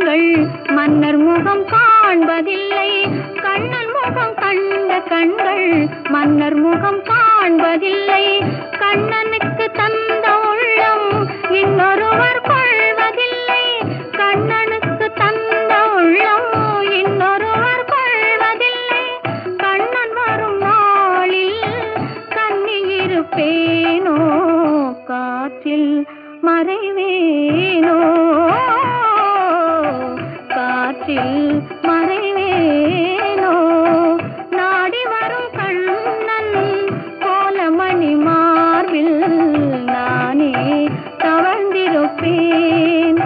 கண்கள் மன்னர் முகம் காண்பதில்லை. கண்ணன் முகம் கண்ட கண்கள் மன்னர் முகம் காண்பதில்லை. கண்ணனுக்கு தந்த உள்ளம் இன்னொருவர் கொள்வதில்லை. கண்ணனுக்கு தந்த உள்ளம் இன்னொருவர் கொள்வதில்லை. கண்ணன் வரும் நாளில் கண்ணியிருப்பேனோ, காற்றில் மறைவேனோ, காற்றில் மறைவேனோ. நாடி வரும் கண்ணன் கோலமணி மார்பில் நானே தவழ்ந்திருப்பேன்.